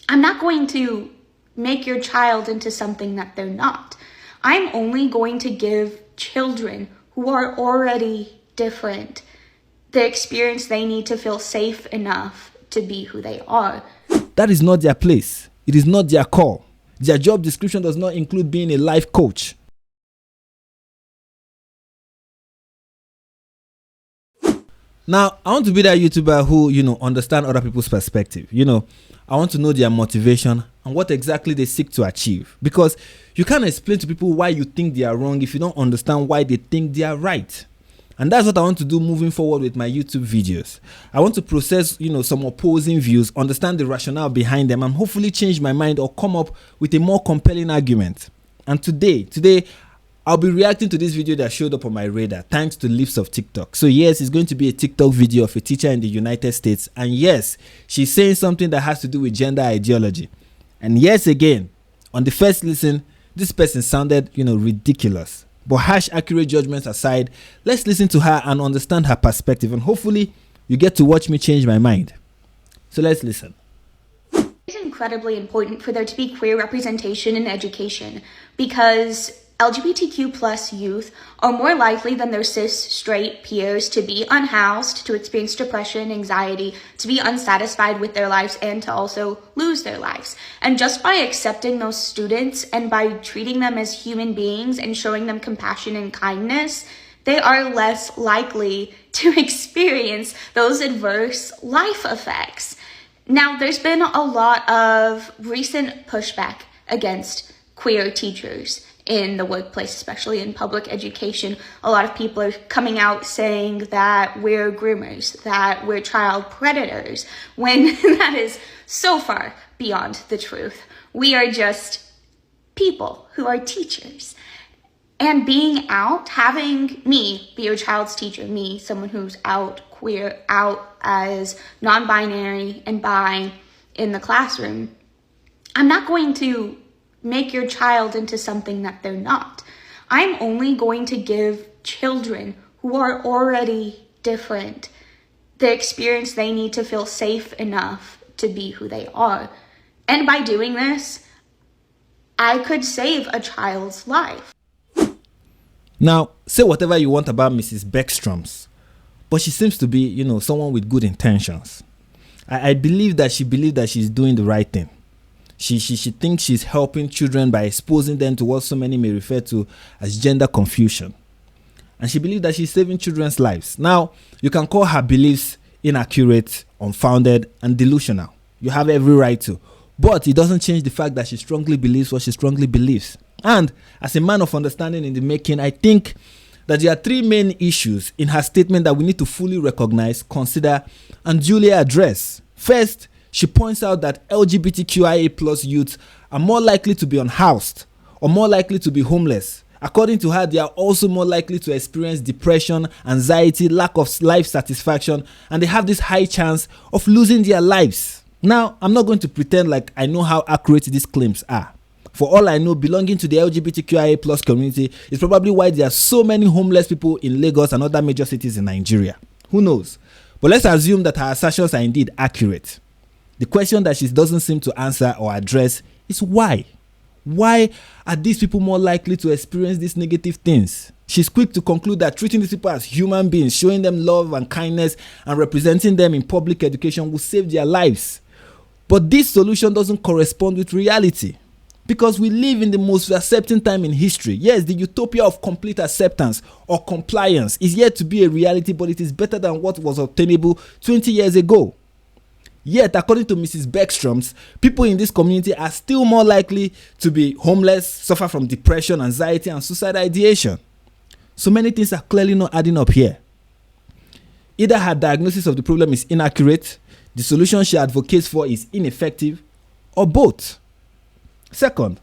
I'm not going to make your child into something that they're not. I'm only going to give children who are already different the experience they need to feel safe enough to be who they are. That is not their place. It is not their call. Their job description does not include being a life coach. Now, I want to be that YouTuber who, understand other people's perspective. I want to know their motivation and what exactly they seek to achieve. Because you can't explain to people why you think they are wrong if you don't understand why they think they are right. And that's what I want to do moving forward with my YouTube videos. I want to process, some opposing views, understand the rationale behind them, and hopefully change my mind or come up with a more compelling argument. And today, I'll be reacting to this video that showed up on my radar thanks to Lips of TikTok. So yes, it's going to be a TikTok video of a teacher in the United States. And yes, she's saying something that has to do with gender ideology. And yes, again, on the first listen, this person sounded, ridiculous. But harsh, accurate judgments aside, let's listen to her and understand her perspective. And hopefully, you get to watch me change my mind. So let's listen. It's incredibly important for there to be queer representation in education because LGBTQ plus youth are more likely than their cis straight peers to be unhoused, to experience depression, anxiety, to be unsatisfied with their lives, and to also lose their lives. And just by accepting those students and by treating them as human beings and showing them compassion and kindness, they are less likely to experience those adverse life effects. Now, there's been a lot of recent pushback against queer teachers in the workplace, especially in public education. A lot of people are coming out saying that we're groomers, that we're child predators, when that is so far beyond the truth. We are just people who are teachers. And being out, having me be your child's teacher, me, someone who's out queer, out as non-binary and bi in the classroom, I'm not going to make your child into something that they're not. I'm only going to give children who are already different the experience they need to feel safe enough to be who they are. And by doing this, I could save a child's life. Now, say whatever you want about Mrs. Beckstrom's, but she seems to be, someone with good intentions. I believe that she's doing the right thing. She thinks she's helping children by exposing them to what so many may refer to as gender confusion. And she believes that she's saving children's lives. Now, you can call her beliefs inaccurate, unfounded, and delusional. You have every right to. But it doesn't change the fact that she strongly believes what she strongly believes. And as a man of understanding in the making, I think that there are three main issues in her statement that we need to fully recognize, consider, and duly address. First, she points out that LGBTQIA plus youths are more likely to be unhoused or more likely to be homeless. According to her, they are also more likely to experience depression, anxiety, lack of life satisfaction, and they have this high chance of losing their lives. Now, I'm not going to pretend like I know how accurate these claims are. For all I know, belonging to the LGBTQIA plus community is probably why there are so many homeless people in Lagos and other major cities in Nigeria. Who knows? But let's assume that her assertions are indeed accurate. The question that she doesn't seem to answer or address is why? Why are these people more likely to experience these negative things? She's quick to conclude that treating these people as human beings, showing them love and kindness, and representing them in public education will save their lives. But this solution doesn't correspond with reality. Because we live in the most accepting time in history. Yes, the utopia of complete acceptance or compliance is yet to be a reality, but it is better than what was obtainable 20 years ago. Yet, according to Mrs. Beckstrom's, people in this community are still more likely to be homeless, suffer from depression, anxiety, and suicidal ideation. So many things are clearly not adding up here. Either her diagnosis of the problem is inaccurate, the solution she advocates for is ineffective, or both. Second,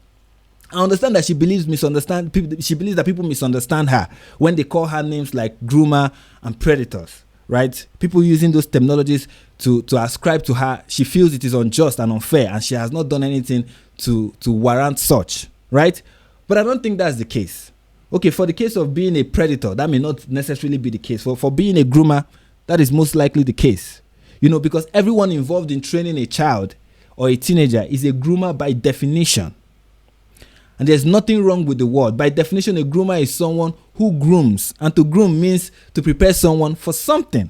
I understand that she believes that people misunderstand her when they call her names like groomer and predators, right? People using those terminologies to ascribe to her, she feels it is unjust and unfair, and she has not done anything to warrant such, right? But I don't think that's the case. Okay, for the case of being a predator, that may not necessarily be the case. For being a groomer, that is most likely the case. Because everyone involved in training a child or a teenager is a groomer by definition. And there's nothing wrong with the word. By definition, a groomer is someone who grooms. And to groom means to prepare someone for something.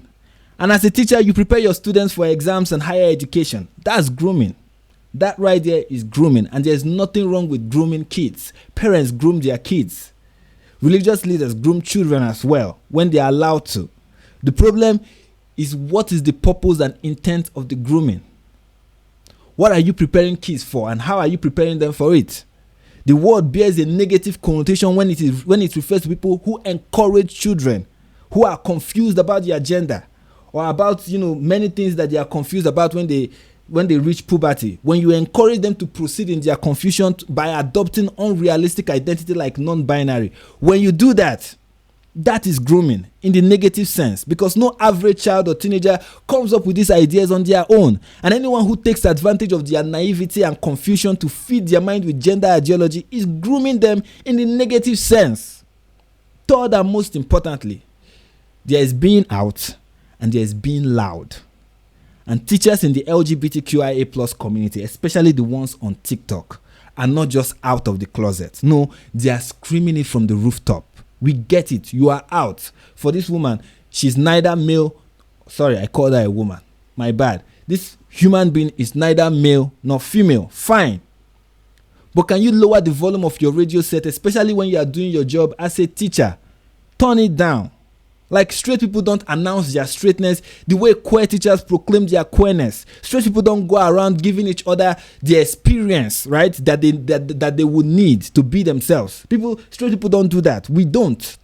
And as a teacher, you prepare your students for exams and higher education. That's grooming. That right there is grooming. And there's nothing wrong with grooming kids. Parents groom their kids. Religious leaders groom children as well when they are allowed to. The problem is, what is the purpose and intent of the grooming? What are you preparing kids for, and how are you preparing them for it? The word bears a negative connotation when it refers to people who encourage children who are confused about the agenda, or about many things that they are confused about when they reach puberty. When you encourage them to proceed in their confusion by adopting unrealistic identity like non-binary, when you do that, that is grooming in the negative sense, because no average child or teenager comes up with these ideas on their own. And anyone who takes advantage of their naivety and confusion to feed their mind with gender ideology is grooming them in the negative sense. Third, and most importantly, there is being out and there is being loud. And teachers in the LGBTQIA plus community, especially the ones on TikTok, are not just out of the closet. No, they are screaming it from the rooftop. We get it. You are out. For this woman, she's neither male. Sorry, I called her a woman. My bad. This human being is neither male nor female. Fine. But can you lower the volume of your radio set, especially when you are doing your job as a teacher? Turn it down. Like, straight people don't announce their straightness the way queer teachers proclaim their queerness. Straight people don't go around giving each other the experience, right, that they would need to be themselves. Straight people don't do that. We don't.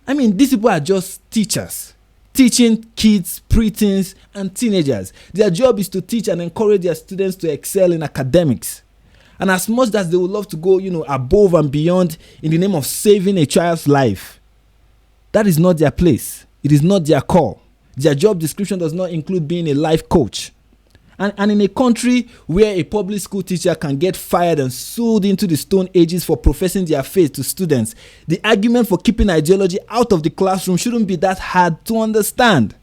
I mean, these people are just teachers, teaching kids, preteens, and teenagers. Their job is to teach and encourage their students to excel in academics. And as much as they would love to go, above and beyond in the name of saving a child's life, that is not their place. It is not their call. Their job description does not include being a life coach. And in a country where a public school teacher can get fired and sold into the Stone Ages for professing their faith to students, the argument for keeping ideology out of the classroom shouldn't be that hard to understand.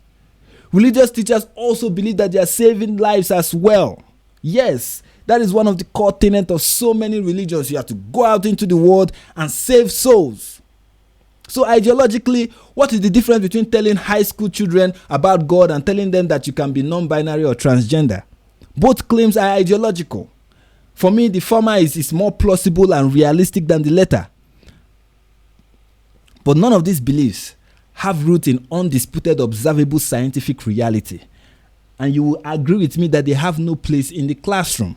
Religious teachers also believe that they are saving lives as well. Yes, that is one of the core tenets of so many religions. You have to go out into the world and save souls. So ideologically, what is the difference between telling high school children about God and telling them that you can be non-binary or transgender? Both claims are ideological. For me, the former is more plausible and realistic than the latter. But none of these beliefs have roots in undisputed observable scientific reality. And you will agree with me that they have no place in the classroom.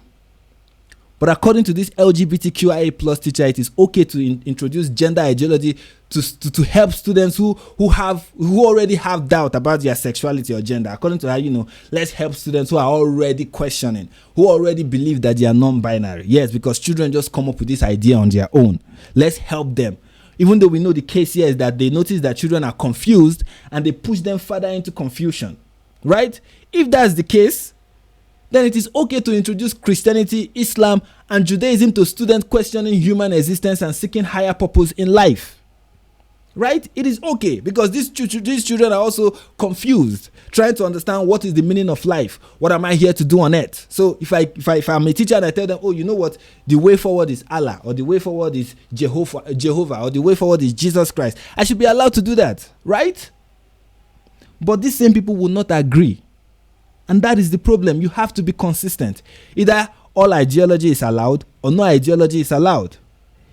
But according to this LGBTQIA plus teacher, it is okay to introduce gender ideology to help students who already have doubt about their sexuality or gender. According to her, let's help students who are already questioning, who already believe that they are non-binary. Yes, because children just come up with this idea on their own. Let's help them. Even though we know the case here is that they notice that children are confused and they push them further into confusion. Right? If that's the case, then it is okay to introduce Christianity, Islam, and Judaism to students questioning human existence and seeking higher purpose in life. Right? It is okay, because these children are also confused, trying to understand what is the meaning of life. What am I here to do on earth? So if I'm a teacher and I tell them, oh, you know what? The way forward is Allah, or the way forward is Jehovah, or the way forward is Jesus Christ, I should be allowed to do that. Right? But these same people will not agree. And that is the problem. You have to be consistent. Either all ideology is allowed or no ideology is allowed.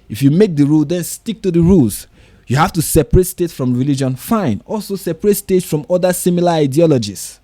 If you make the rule, then stick to the rules. You have to separate state from religion. Fine. Also separate state from other similar ideologies.